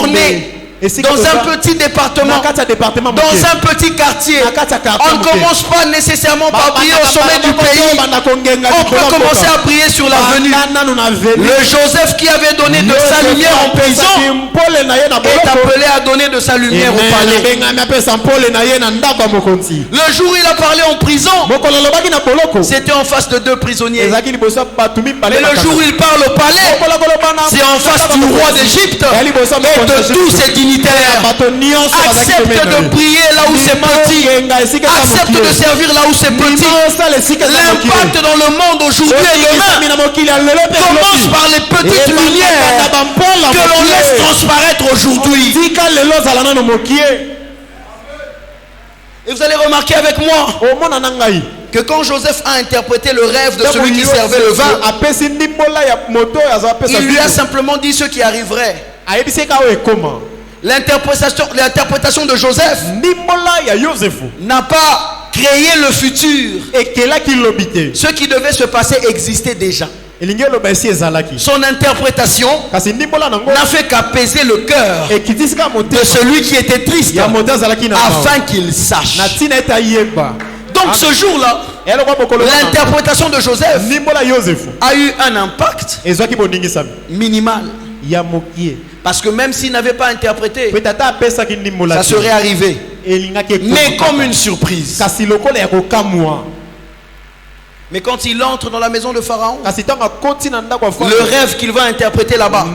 on est. Dans un petit département, dans un petit quartier, on ne commence pas nécessairement par briller au sommet du pays. On peut commencer à briller sur l'avenue. Le Joseph qui avait donné de sa lumière en prison est appelé à donner de sa lumière au palais. Le jour où il a parlé en prison, c'était en face de 2 prisonniers. Mais le jour où il parle au palais, c'est en face du roi d'Égypte et de tous ses dignitaires. Accepte de prier là où c'est petit. Accepte de servir là où c'est petit. L'impact dans le monde aujourd'hui et demain commence par les petites lumières que l'on laisse transparaître aujourd'hui. Et vous allez remarquer avec moi que quand Joseph a interprété le rêve de celui qui servait le vin, il lui a simplement dit ce qui arriverait. L'interprétation de Joseph n'a pas créer le futur. Et Ce qui devait se passer existait déjà. Son interprétation n'a fait qu'apaiser le cœur de celui qui était triste afin qu'il sache. Donc ce jour-là, l'interprétation de Joseph a eu un impact minimal. Parce que même s'il n'avait pas interprété, ça serait arrivé. Mais comme une surprise. Mais quand il entre dans la maison de Pharaon, le rêve qu'il va interpréter là-bas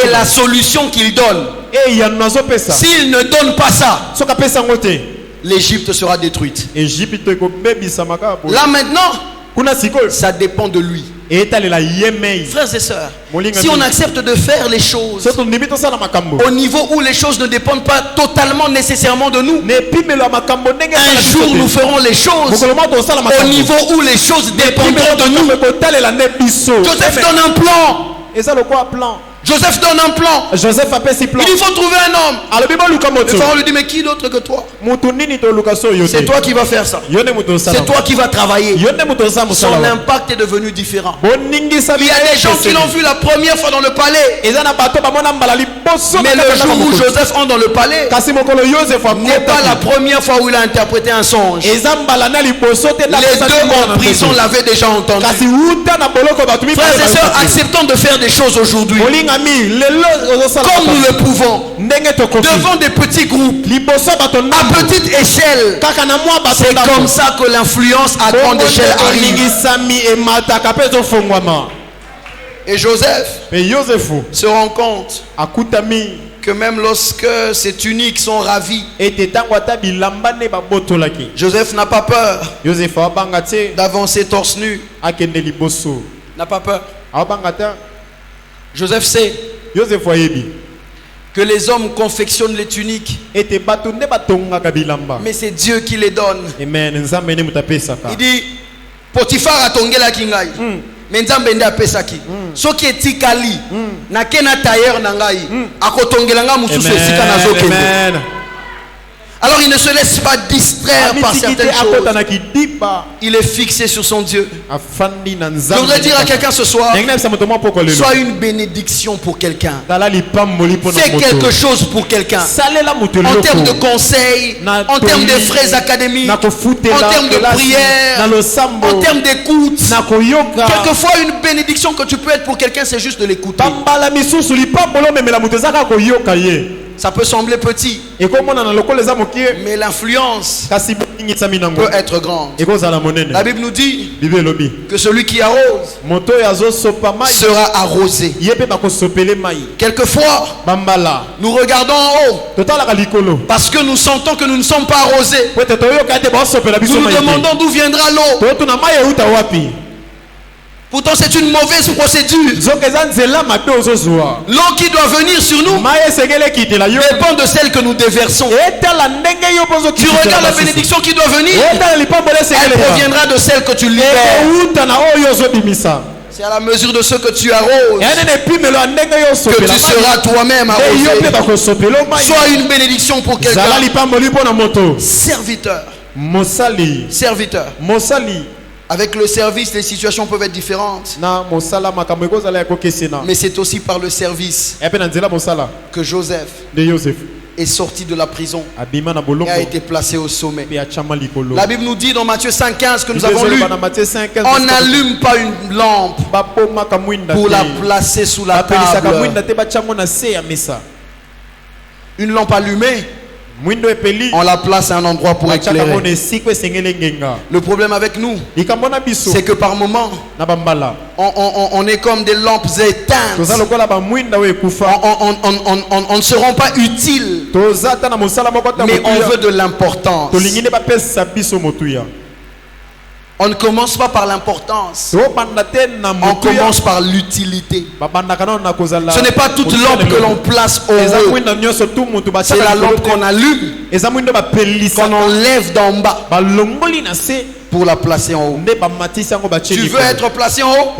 et la solution qu'il donne, s'il ne donne pas ça, l'Égypte sera détruite. Là maintenant, ça dépend de lui. Frères et sœurs, si on accepte de faire les choses au niveau où les choses ne dépendent pas totalement nécessairement de nous, un jour nous ferons les choses au niveau où les choses dépendront de nous. Joseph donne un plan. Joseph donne un plan. Il dit faut trouver un homme. Le Pharaon lui dit mais qui d'autre que toi? C'est toi qui vas faire ça. C'est toi qui vas travailler. Son impact est devenu différent. Il y a des gens qui l'ont vu la première fois dans le palais. Mais le jour où Joseph entre dans le palais n'est pas la première fois où il a interprété un songe. Les deux en prison l'avaient déjà entendu. Frères et sœurs, acceptons de faire des choses aujourd'hui comme nous le pouvons, devant des petits groupes, à petite échelle. C'est comme ça que l'influence à grande échelle arrive. Et Joseph se rend compte que même lorsque ses tuniques sont ravies, Joseph n'a pas peur d'avancer torse nu. N'a pas peur. Joseph sait que les hommes confectionnent les tuniques, mais c'est Dieu qui les donne. Il dit Potiphar a tongela kingai, mais Nzambe nde apesaki. Soki etikali na kena tailleur na ngai akotongela nga mususu esika nazokende. Alors il ne se laisse pas distraire par certaines choses. Il est fixé sur son Dieu. Je voudrais dire à quelqu'un ce soir, sois une bénédiction pour quelqu'un. Fais quelque chose pour quelqu'un. En termes de conseils, en termes de frais académiques, en termes de prière, en termes d'écoute. Quelquefois une bénédiction que tu peux être pour quelqu'un, c'est juste de l'écouter. Ça peut sembler petit, mais l'influence peut être grande. La Bible nous dit que celui qui arrose sera arrosé. Quelquefois, nous regardons en haut parce que nous sentons que nous ne sommes pas arrosés. Nous nous demandons d'où viendra l'eau. Pourtant c'est une mauvaise procédure. L'eau qui doit venir sur nous dépend de celle que nous déversons. Tu regardes la bénédiction qui doit venir, elle proviendra de celle que tu libères. C'est à la mesure de ce que tu arroses que tu seras toi-même arrosé. Sois une bénédiction pour quelqu'un. Serviteur. Avec le service, les situations peuvent être différentes. Mais c'est aussi par le service que Joseph est sorti de la prison et a été placé au sommet. La Bible nous dit dans Matthieu 5,15 que nous avons lu, on n'allume pas une lampe pour la placer sous la table. Une lampe allumée, on la place à un endroit pour éclairer. Le problème avec nous, c'est que par moments, on est comme des lampes éteintes. On ne se rend pas utile, mais on veut de l'importance. On ne commence pas par l'importance, on commence par l'utilité. Ce n'est pas toute lampe que l'on place au haut, c'est la lampe qu'on allume, qu'on enlève d'en bas pour la placer en haut. Tu veux être placé en haut?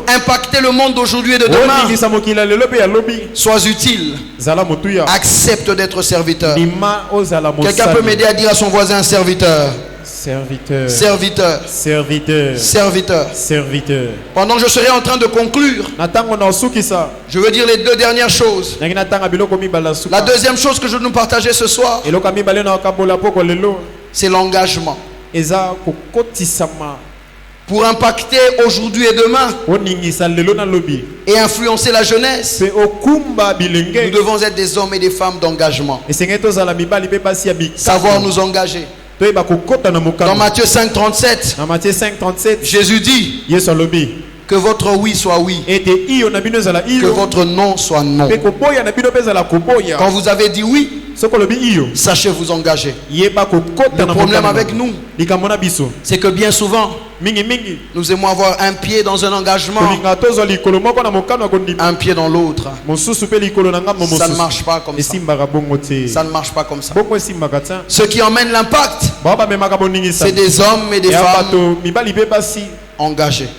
Impacter le monde d'aujourd'hui et de demain. Sois utile. Accepte d'être serviteur. Quelqu'un peut m'aider à dire à son voisin serviteur. Serviteur. Serviteur. Serviteur. Serviteur. Serviteur. Pendant que je serai en train de conclure, je veux dire les deux dernières choses. La deuxième chose que je veux nous partager ce soir, c'est l'engagement. Pour impacter aujourd'hui et demain et influencer la jeunesse, nous devons être des hommes et des femmes d'engagement. Savoir nous engager. Dans Matthieu 5,37, Jésus dit que votre oui soit oui, que votre non soit non. Quand vous avez dit oui, sachez vous engager. Le problème avec nous, c'est que bien souvent, nous aimons avoir un pied dans un engagement, un pied dans l'autre. Ça ne marche pas comme ça. Ça ne marche pas comme ça. Ce qui emmène l'impact, c'est des hommes et des femmes engagés.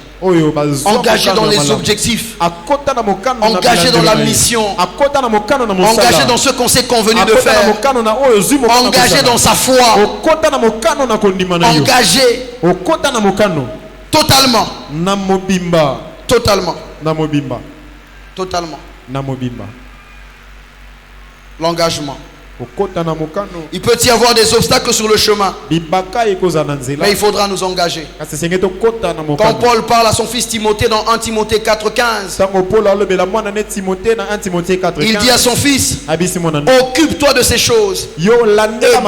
Engagés dans les objectifs, engagés dans la mission, engagés dans ce qu'on s'est convenu de faire, engagés dans sa foi, engagés totalement, l'engagement. Il peut y avoir des obstacles sur le chemin, mais il faudra nous engager. Quand Paul parle à son fils Timothée dans 1 Timothée 4,15, il dit à son fils, occupe-toi de ces choses et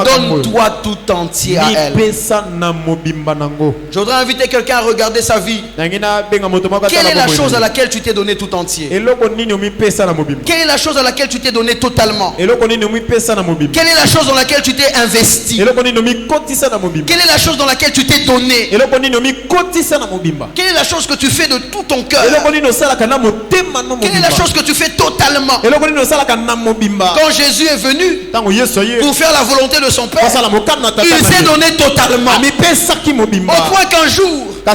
donne-toi tout entier à elles. Je voudrais inviter quelqu'un à regarder sa vie. Quelle est la chose à laquelle tu t'es donné tout entier? Quelle est la chose à laquelle tu t'es donné totalement? Quelle est la chose dans laquelle tu t'es investi? Quelle est la chose dans laquelle tu t'es donné? Quelle est la chose que tu fais de tout ton cœur? Quelle est la chose que tu fais totalement? Quand Jésus est venu pour faire la volonté de son Père, il s'est donné totalement. Au point qu'un jour, dans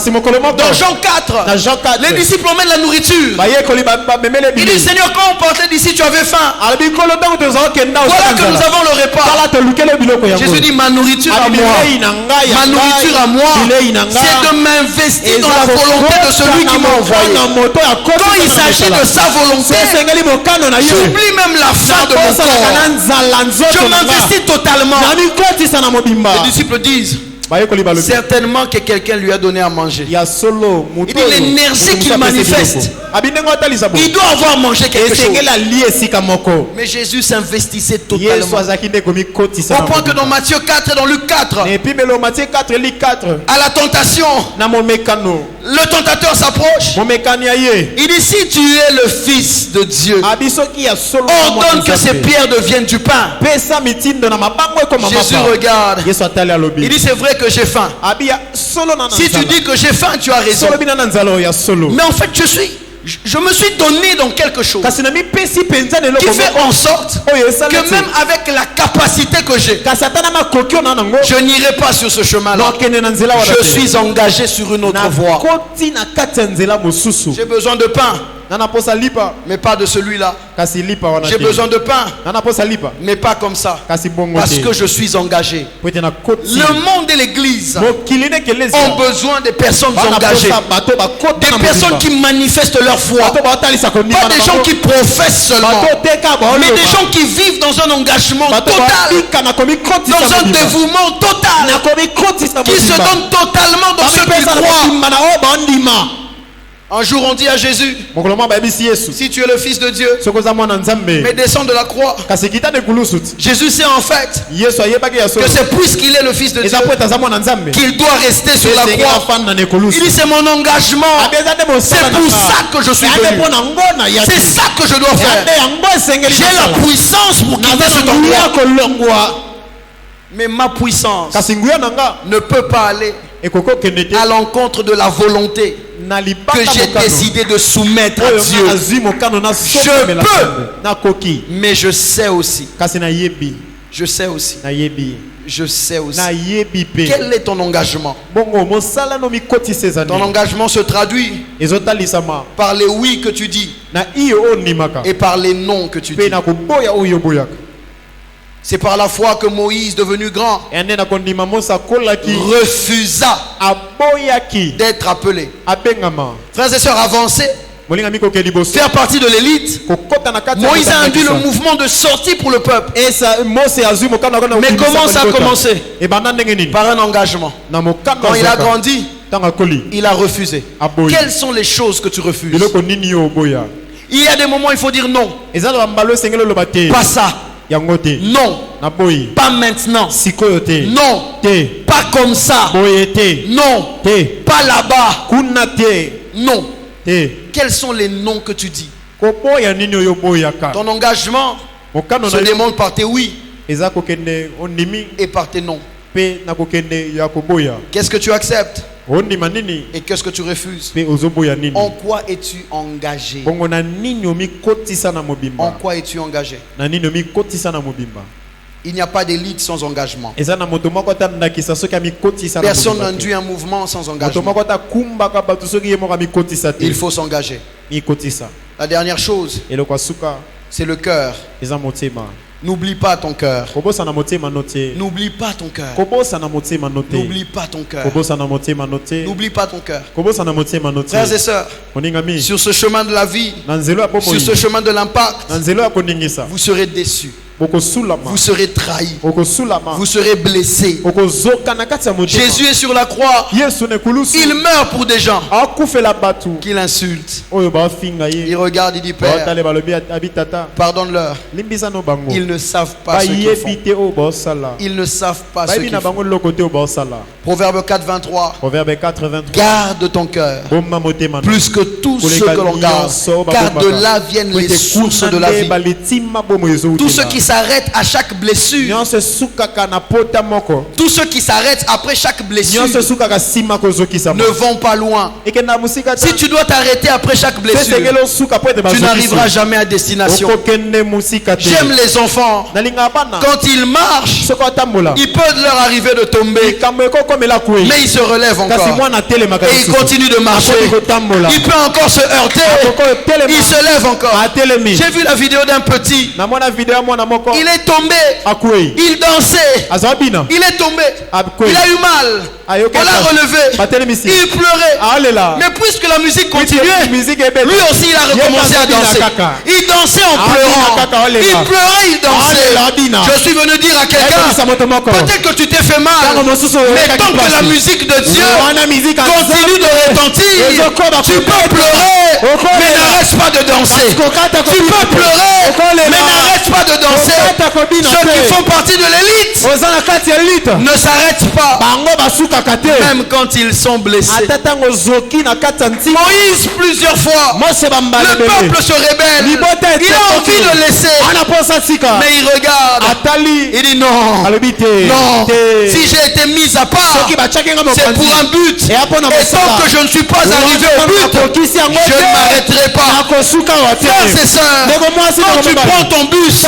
Jean 4, les disciples emmènent la nourriture. Il dit, Seigneur, quand on partait d'ici, tu avais faim. Voilà que nous avons le repas. Jésus dit, ma nourriture à moi, c'est de m'investir dans la volonté de celui qui m'a envoyé. Quand il s'agit de sa volonté, j'oublie même la fin de mon corps. Je m'investis totalement. Les disciples disent, certainement que quelqu'un lui a donné à manger. Il dit l'énergie qu'il manifeste, il doit avoir mangé quelque chose. Mais Jésus s'investissait totalement. Au point que dans Matthieu 4 et dans Luc 4, à la tentation, le tentateur s'approche. Il dit, si tu es le Fils de Dieu, ordonne que ces pierres deviennent du pain. Jésus regarde. Il dit, c'est vrai que j'ai faim. Si tu dis que j'ai faim, tu as raison. Mais en fait, je me suis donné dans quelque chose qui fait en sorte que même avec la capacité que j'ai, je n'irai pas sur ce chemin-là. Je suis engagé sur une autre voie. J'ai besoin de pain, mais pas de celui-là. J'ai besoin de pain, mais pas comme ça, parce que je suis engagé. Le monde et l'église ont besoin des personnes engagées, des personnes qui manifestent leur foi, pas des gens qui professent seulement, mais des gens qui vivent dans un engagement total, dans un dévouement total, qui se donnent totalement dans ce qu'ils croient. Un jour on dit à Jésus, si tu es le Fils de Dieu, mais descends de la croix. Jésus sait en fait que c'est puisqu'il est le Fils de Dieu qu'il doit rester sur la croix. Il dit, c'est mon engagement, c'est pour ça que je suis venu, c'est ça que je dois faire. J'ai la puissance pour quitter cet endroit, mais ma puissance ne peut pas aller à l'encontre de la volonté que j'ai décidé de soumettre à Dieu. Je peux, mais je sais aussi je sais aussi. Quel est ton engagement? Ton engagement se traduit par les oui que tu dis et par les non que tu dis. C'est par la foi que Moïse, devenu grand, refusa d'être appelé. Frères et sœurs, avancez. Faire partie de l'élite. Moïse a induit le mouvement de sortie pour le peuple. Mais comment ça a commencé? Par un engagement. Quand il a grandi, il a refusé. Quelles sont les choses que tu refuses? Il y a des moments où il faut dire non. Pas ça. Non. Pas maintenant. Non. Pas comme ça. Non. Pas là-bas. Non. Quels sont les noms que tu dis? Ton engagement se démontre par tes oui et par tes non. Qu'est-ce que tu acceptes et qu'est-ce que tu refuses? En quoi es-tu engagé? En quoi es-tu engagé? Il n'y a pas d'élite sans engagement. Personne n'induit un mouvement sans engagement. Il faut s'engager. La dernière chose, c'est le cœur. N'oublie pas ton cœur. N'oublie pas ton cœur. N'oublie pas ton cœur. N'oublie pas ton cœur. Frères et sœurs, sur ce chemin de la vie, sur ce chemin de l'impact, vous serez déçus. Vous serez trahis. Vous serez blessés. Jésus est sur la croix. Il meurt pour des gens qui l'insultent. Il regarde, il dit: Père, pardonne-leur. Ils ne savent pas ce qu'ils font. Ils ne savent pas ce qu'ils font. Proverbe 4:23. Garde ton cœur plus que tout ce que l'on garde, car de là viennent les sources de la vie. Tous ceux qui s'arrêtent à chaque blessure, tous ceux qui s'arrêtent après chaque blessure ne vont pas loin. Si tu dois t'arrêter après chaque blessure, tu n'arriveras jamais à destination. J'aime les enfants. Quand ils marchent, il peut leur arriver de tomber, mais ils se relèvent encore et ils continuent de marcher. Il peut encore se heurter, il se lève encore. J'ai vu la vidéo d'un petit. Il est tombé, il dansait, il est tombé, il a eu mal, on l'a relevé, il pleurait. Mais puisque la musique continuait, lui aussi il a recommencé à danser. Il dansait en pleurant, il pleurait, il dansait. Je suis venu dire à quelqu'un, peut-être que tu t'es fait mal, mais tant que la musique de Dieu continue de retentir, tu peux pleurer, mais n'arrête pas de danser. Tu peux pleurer, mais n'arrête pas de danser. Ceux qui font partie de l'élite ne s'arrêtent pas, même quand ils sont blessés. Moïse, plusieurs fois, le peuple se rébelle, il a envie de laisser, mais il regarde, il dit non, non, si j'ai été mis à part, c'est pour un but, et tant que je ne suis pas arrivé au but, je ne m'arrêterai pas. Frères et sœurs, quand tu prends ton bus,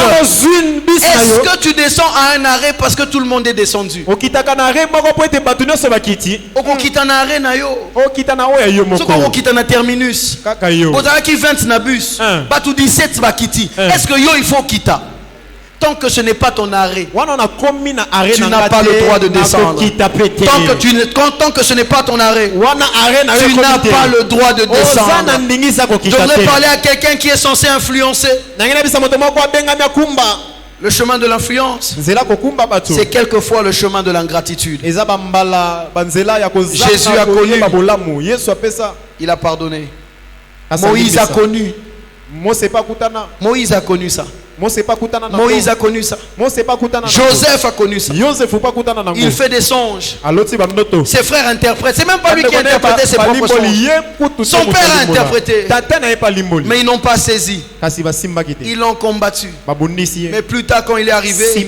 est-ce que tu descends à un arrêt parce que tout le monde est descendu? Terminus. Est-ce que yo il faut quitter? Tant que ce n'est pas ton arrêt, tu n'as pas le droit de descendre. Tant que ce n'est pas ton arrêt, tu n'as pas le droit de descendre. Je voudrais parler à quelqu'un qui est censé influencer. Le chemin de l'influence, c'est quelquefois le chemin de l'ingratitude. Jésus a connu, il a pardonné. Moïse a connu. Moïse a connu ça. Moïse a connu ça. Joseph a connu ça. Il fait des songes. Ses frères interprètent. C'est même pas lui qui a interprété ses propres songes. Son père a interprété. Mais ils n'ont pas saisi. Ils l'ont combattu. Mais plus tard, quand il est arrivé,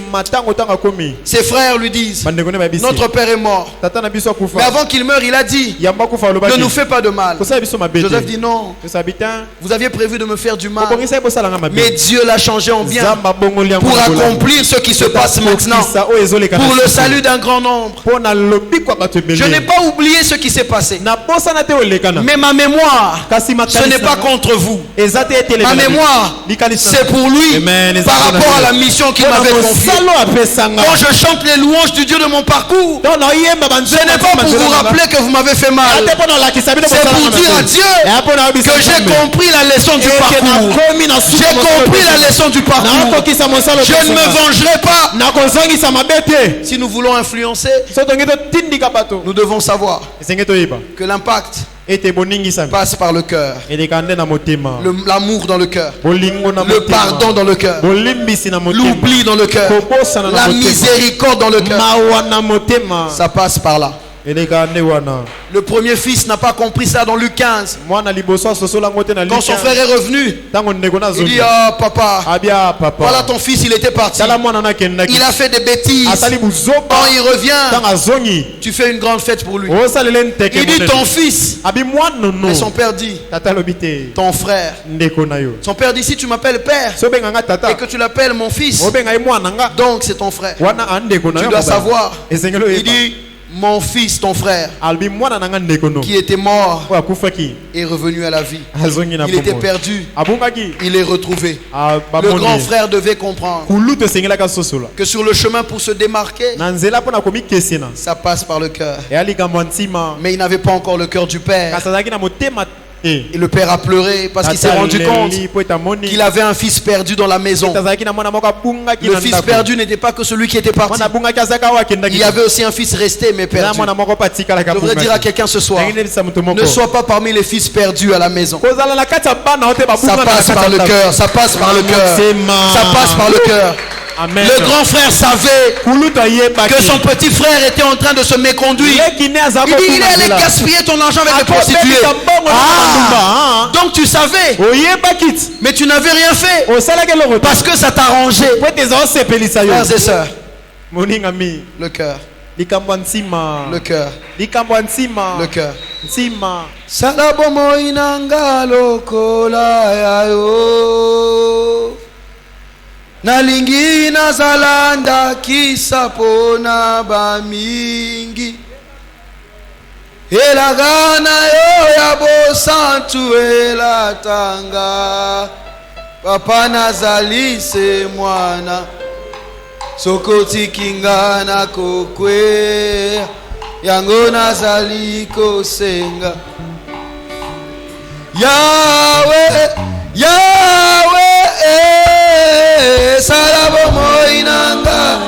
ses frères lui disent: notre père est mort. Mais avant qu'il meure, il a dit: ne nous fais pas de mal. Joseph dit: non, vous aviez prévu de me faire du mal, mais Dieu l'a changé en tellement bien pour accomplir ce qui se passe maintenant, pour le salut d'un grand nombre. Je n'ai pas oublié ce qui s'est passé. Mais ma mémoire, ce n'est pas contre vous. Ma mémoire, c'est pour lui, par rapport à la mission qu'il m'avait confiée. Quand je chante les louanges du Dieu de mon parcours, ce n'est pas pour vous rappeler que vous m'avez fait mal. C'est pour dire à Dieu que j'ai compris la leçon du parcours. J'ai compris la leçon du parcours. Je ne me vengerai pas. Si nous voulons influencer, nous devons savoir que l'impact passe par le cœur, l'amour dans le cœur, le pardon dans le cœur, l'oubli dans le cœur, la miséricorde dans le cœur. Ça passe par là. Le premier fils n'a pas compris ça dans Luc 15. Quand son frère est revenu, il dit: oh papa, voilà ton fils, il était parti. Il a fait des bêtises. Quand il revient, tu fais une grande fête pour lui. Il dit: ton fils. Et son père dit: ton frère. Son père dit: si tu m'appelles père et que tu l'appelles mon fils, donc c'est ton frère. Tu dois savoir. Il dit: mon fils, ton frère, qui était mort, est revenu à la vie. Il était perdu, il est retrouvé. Le grand frère devait comprendre que sur le chemin pour se démarquer, ça passe par le cœur. Mais il n'avait pas encore le cœur du père. Et le père a pleuré parce qu'il s'est rendu compte qu'il avait un fils perdu dans la maison. Le fils perdu n'était pas que celui qui était parti. Il y avait aussi un fils resté mais perdu. Je voudrais dire à quelqu'un ce soir: ne sois pas parmi les fils perdus à la maison. Ça passe par le cœur. Ça passe par le cœur. Ça passe par le cœur. Amen. Le grand frère savait que son petit frère était en train de se méconduire. Il dit: il est allé gaspiller ton argent avec les prostituées. Donc tu savais, mais tu n'avais rien fait parce que ça t'arrangeait. Frères et sœurs, le cœur. Le cœur. Le cœur. Salabomo inanga lokola yayo. Nalingi nazalanda kisapona bamingi. Elagana yo ya bosantu elatanga. Papa nazalise mwana. Sokoti kingana kokwe. Yango nazali kosenga. Yahweh, Yahweh, salabo moinanga.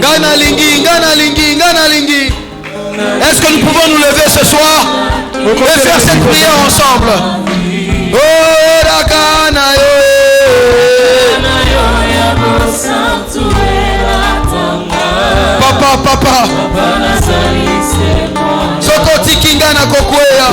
Gana lingi, gana lingi, gana lingi. Est-ce que nous pouvons nous lever ce soir et faire cette prière ensemble? Oh, la gana yo. Papa, papa. Sokoti kingana kokweya.